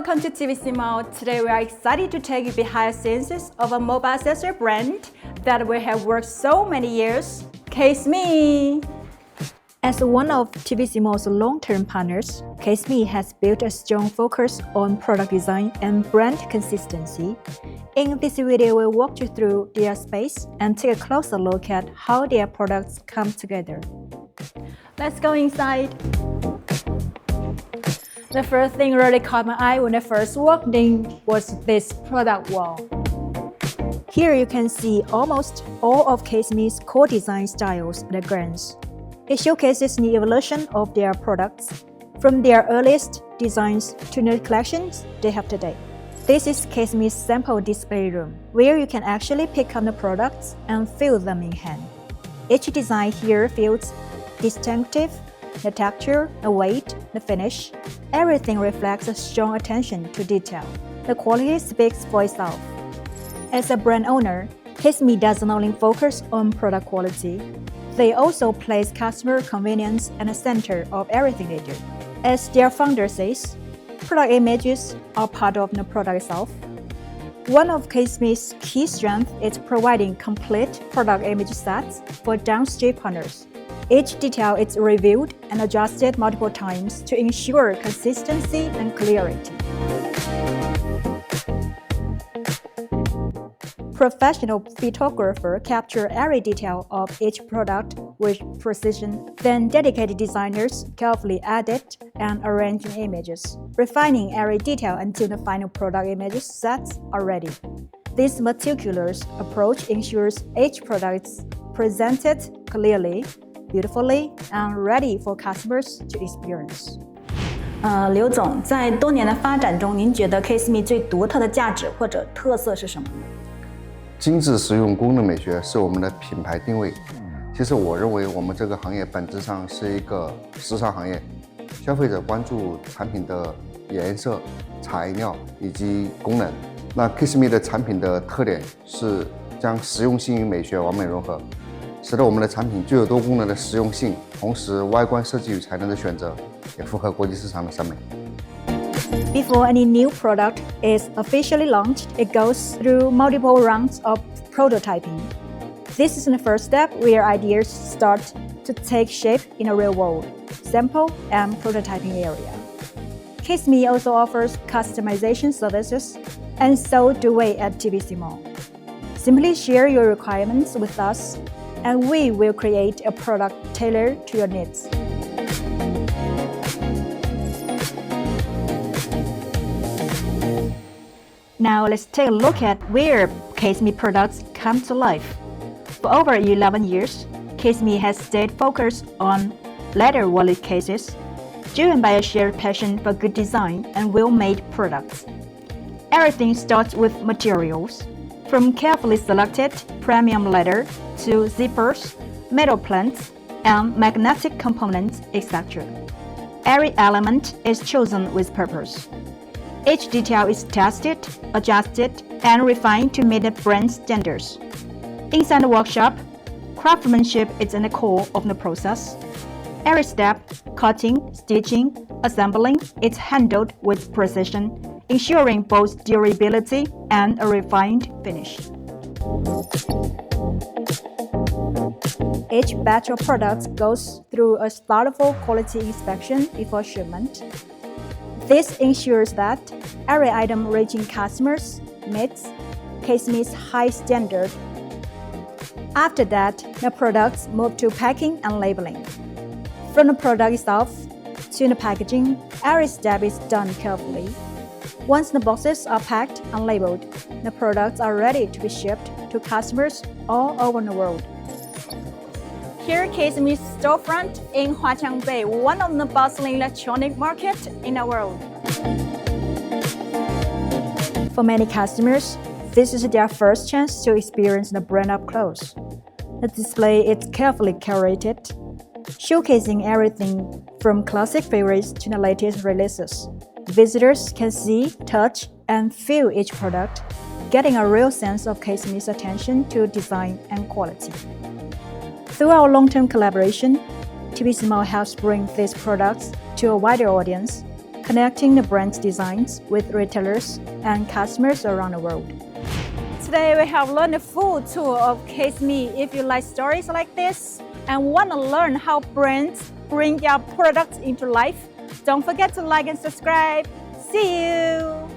welcome to TVCMALL. Today we are excited to take you behind the scenes of a mobile accessory brand that we have worked so many years, CaseMe. As one of TVCMALL's long-term partners, CaseMe has built a strong focus on product design and brand consistency. In this video, we'll walk you through their space and take a closer look at how their products come together. Let's go inside. The first thing really caught my eye when I first walked in was this product wall. Here you can see almost all of CaseMe's core design styles at a glance. It showcases the evolution of their products, from their earliest designs to the collections they have today. This is CaseMe's sample display room, where you can actually pick up the products and feel them in hand. Each design here feels distinctive. The texture, the weight, the finish, everything reflects a strong attention to detail. The quality speaks for itself. As a brand owner, CaseMe doesn't only focus on product quality, they also place customer convenience at the center of everything they do. As their founder says, product images are part of the product itself. One of CaseMe's key strengths is providing complete product image sets for downstream partners. Each detail is reviewed and adjusted multiple times to ensure consistency and clarity. Professional photographers capture every detail of each product with precision. Then dedicated designers carefully edit and arrange the images, refining every detail until the final product image sets are ready. This meticulous approach ensures each product is presented clearly, beautifully, and ready for customers to experience. 刘总，在多年的发展中，您觉得 CaseMe 最独特的价值或者特色是什么？精致实用功能美学是我们的品牌定位。其实我认为我们这个行业本质上是一个时尚行业，消费者关注产品的颜色、材料以及功能。那 CaseMe 的产品的特点是将实用性与美学完美融合，使得我们的产品具有多功能的实用性，同时外观设计与才能的选择也符合国际市场的审美。Before any new product is officially launched, it goes through multiple rounds of prototyping. This is the first step where ideas start to take shape in a real world, sample and prototyping area. CaseMe also offers customization services, and so do we at TVCMALL. Simply share your requirements with us, and we will create a product tailored to your needs. Now let's take a look at where CaseMe products come to life. For over 11 years, CaseMe has stayed focused on leather wallet cases, driven by a shared passion for good design and well-made products. Everything starts with materials, from carefully selected premium leather to zippers, metal plates, and magnetic components, etc. Every element is chosen with purpose. Each detail is tested, adjusted, and refined to meet the brand standards. Inside the workshop, craftsmanship is in the core of the process. Every step, cutting, stitching, assembling, is handled with precision, ensuring both durability and a refined finish. Each batch of products goes through a thoughtful quality inspection before shipment. This ensures that every item reaching customers meets CaseMe's high standard. After that, the products move to packing and labeling. From the product itself to the packaging, every step is done carefully. Once the boxes are packed and labeled, the products are ready to be shipped to customers all over the world. Here, CaseMe's Storefront in Huaqiang Bay, one of the bustling electronic markets in the world. For many customers, this is their first chance to experience the brand up close. The display is carefully curated, showcasing everything from classic favorites to the latest releases. Visitors can see, touch, and feel each product, getting a real sense of CaseMe's attention to design and quality. Through our long-term collaboration, TVCMALL helps bring these products to a wider audience, connecting the brand's designs with retailers and customers around the world. Today we have learned a full tour of CaseMe. If you like stories like this and want to learn how brands bring their products into life, don't forget to like and subscribe. See you!